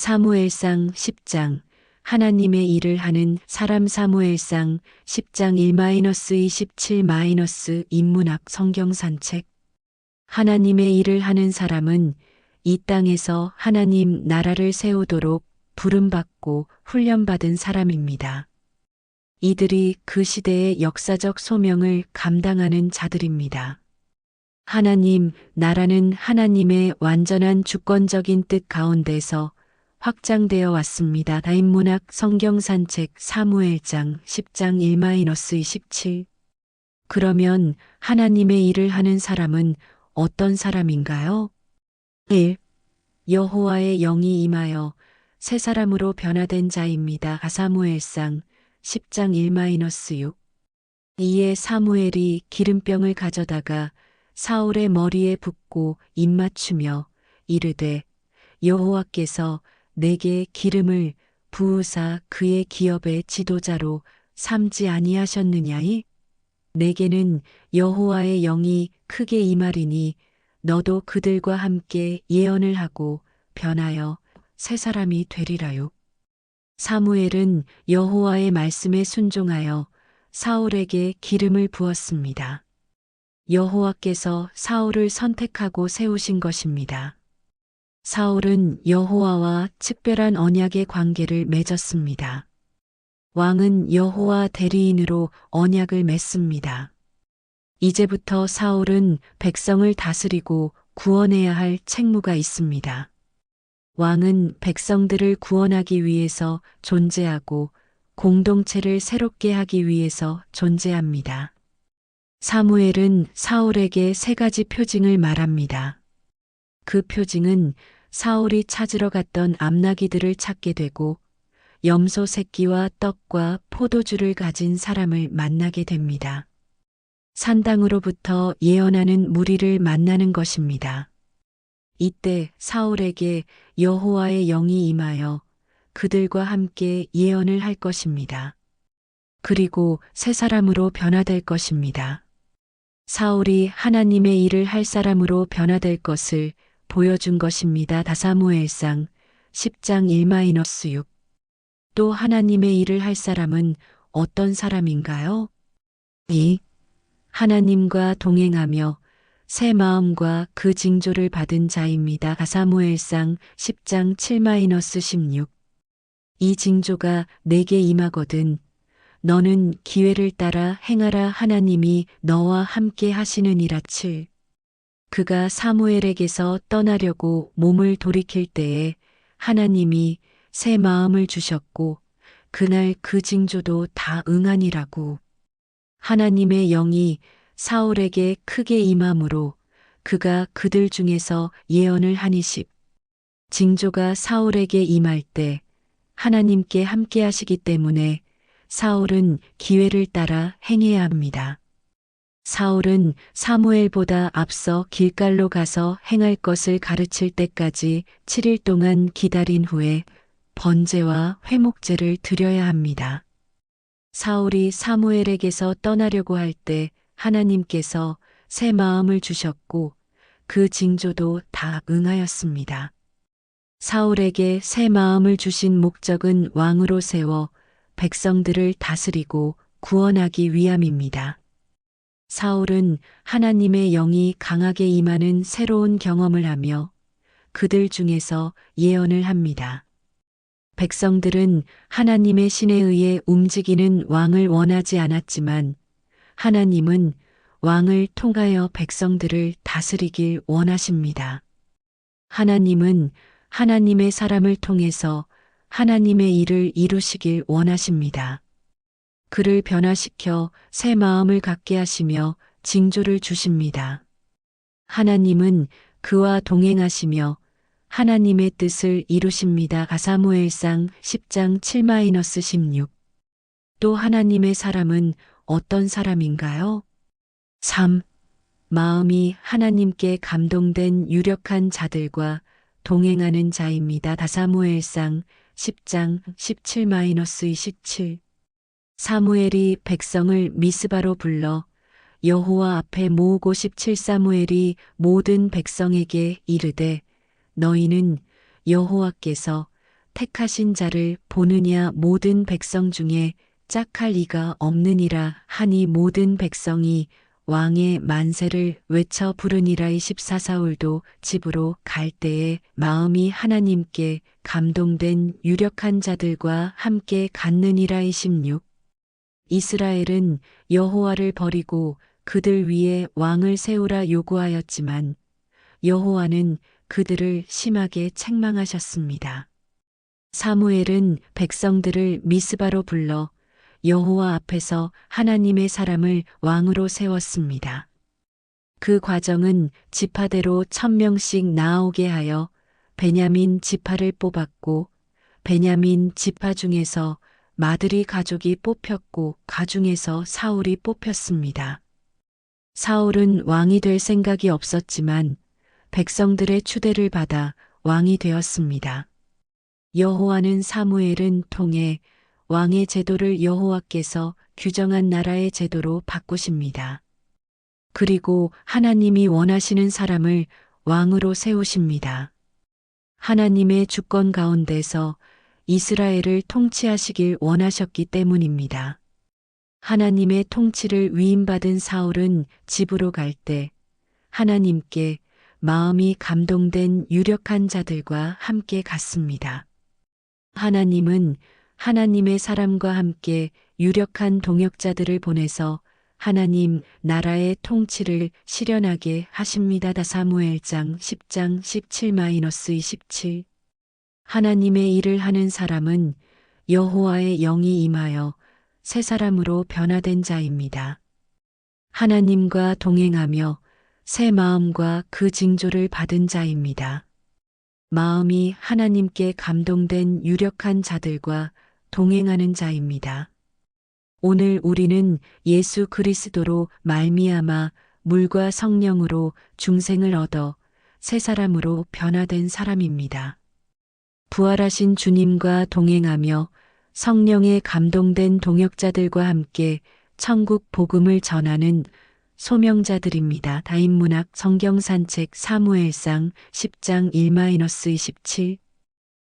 사무엘상 10장 하나님의 일을 하는 사람 사무엘상 10장 1-27- 인문학 성경 산책 하나님의 일을 하는 사람은 이 땅에서 하나님 나라를 세우도록 부름받고 훈련받은 사람입니다. 이들이 그 시대의 역사적 소명을 감당하는 자들입니다. 하나님 나라는 하나님의 완전한 주권적인 뜻 가운데서 확장되어 왔습니다. 다인문학 성경산책 사무엘장 10장 1-27 그러면 하나님의 일을 하는 사람은 어떤 사람인가요? 1. 여호와의 영이 임하여 새 사람으로 변화된 자입니다. 사무엘상 10장 1-6 이에 사무엘이 기름병을 가져다가 사울의 머리에 붓고 입맞추며 이르되 여호와께서 내게 기름을 부으사 그의 기업의 지도자로 삼지 아니하셨느냐이? 내게는 여호와의 영이 크게 임하리니 너도 그들과 함께 예언을 하고 변하여 새 사람이 되리라요. 사무엘은 여호와의 말씀에 순종하여 사울에게 기름을 부었습니다. 여호와께서 사울을 선택하고 세우신 것입니다. 사울은 여호와와 특별한 언약의 관계를 맺었습니다. 왕은 여호와 대리인으로 언약을 맺습니다. 이제부터 사울은 백성을 다스리고 구원해야 할 책무가 있습니다. 왕은 백성들을 구원하기 위해서 존재하고 공동체를 새롭게 하기 위해서 존재합니다. 사무엘은 사울에게 세 가지 표징을 말합니다. 그 표징은 사울이 찾으러 갔던 암나기들을 찾게 되고 염소 새끼와 떡과 포도주를 가진 사람을 만나게 됩니다. 산당으로부터 예언하는 무리를 만나는 것입니다. 이때 사울에게 여호와의 영이 임하여 그들과 함께 예언을 할 것입니다. 그리고 새 사람으로 변화될 것입니다. 사울이 하나님의 일을 할 사람으로 변화될 것을 보여준 것입니다. 사무엘상 10장 1-6 또 하나님의 일을 할 사람은 어떤 사람인가요? 2. 하나님과 동행하며 새 마음과 그 징조를 받은 자입니다. 사무엘상 10장 7-16 이 징조가 내게 임하거든 너는 기회를 따라 행하라 하나님이 너와 함께 하시느니라. 7. 그가 사무엘에게서 떠나려고 몸을 돌이킬 때에 하나님이 새 마음을 주셨고 그날 그 징조도 다 응하니라고. 하나님의 영이 사울에게 크게 임함으로 그가 그들 중에서 예언을 하니 10. 징조가 사울에게 임할 때 하나님께 함께 하시기 때문에 사울은 기회를 따라 행해야 합니다. 사울은 사무엘보다 앞서 길갈로 가서 행할 것을 가르칠 때까지 7일 동안 기다린 후에 번제와 회목제를 드려야 합니다. 사울이 사무엘에게서 떠나려고 할 때 하나님께서 새 마음을 주셨고 그 징조도 다 응하였습니다. 사울에게 새 마음을 주신 목적은 왕으로 세워 백성들을 다스리고 구원하기 위함입니다. 사울은 하나님의 영이 강하게 임하는 새로운 경험을 하며 그들 중에서 예언을 합니다. 백성들은 하나님의 신에 의해 움직이는 왕을 원하지 않았지만 하나님은 왕을 통하여 백성들을 다스리길 원하십니다. 하나님은 하나님의 사람을 통해서 하나님의 일을 이루시길 원하십니다. 그를 변화시켜 새 마음을 갖게 하시며 징조를 주십니다. 하나님은 그와 동행하시며 하나님의 뜻을 이루십니다. 사무엘상 10장 7-16 또 하나님의 사람은 어떤 사람인가요? 3. 마음이 하나님께 감동된 유력한 자들과 동행하는 자입니다. 사무엘상 10장 17-27 사무엘이 백성을 미스바로 불러 여호와 앞에 모으고 17 사무엘이 모든 백성에게 이르되 너희는 여호와께서 택하신 자를 보느냐 모든 백성 중에 짝할 이가 없느니라 하니 모든 백성이 왕의 만세를 외쳐 부르니라. 24 사울도 집으로 갈 때에 마음이 하나님께 감동된 유력한 자들과 함께 갔느니라. 26 이스라엘은 여호와를 버리고 그들 위에 왕을 세우라 요구하였지만 여호와는 그들을 심하게 책망하셨습니다. 사무엘은 백성들을 미스바로 불러 여호와 앞에서 하나님의 사람을 왕으로 세웠습니다. 그 과정은 지파대로 1000명씩 나오게 하여 베냐민 지파를 뽑았고 베냐민 지파 중에서 마드리 가족이 뽑혔고 가중에서 사울이 뽑혔습니다. 사울은 왕이 될 생각이 없었지만 백성들의 추대를 받아 왕이 되었습니다. 여호와는 사무엘은 통해 왕의 제도를 여호와께서 규정한 나라의 제도로 바꾸십니다. 그리고 하나님이 원하시는 사람을 왕으로 세우십니다. 하나님의 주권 가운데서 이스라엘을 통치하시길 원하셨기 때문입니다. 하나님의 통치를 위임받은 사울은 집으로 갈 때 하나님께 마음이 감동된 유력한 자들과 함께 갔습니다. 하나님은 하나님의 사람과 함께 유력한 동역자들을 보내서 하나님 나라의 통치를 실현하게 하십니다. 사무엘장 10장 17-27 하나님의 일을 하는 사람은 여호와의 영이 임하여 새 사람으로 변화된 자입니다. 하나님과 동행하며 새 마음과 그 징조를 받은 자입니다. 마음이 하나님께 감동된 유력한 자들과 동행하는 자입니다. 오늘 우리는 예수 그리스도로 말미암아 물과 성령으로 중생을 얻어 새 사람으로 변화된 사람입니다. 부활하신 주님과 동행하며 성령에 감동된 동역자들과 함께 천국 복음을 전하는 소명자들입니다. 다인문학 성경산책 사무엘상 10장 1-27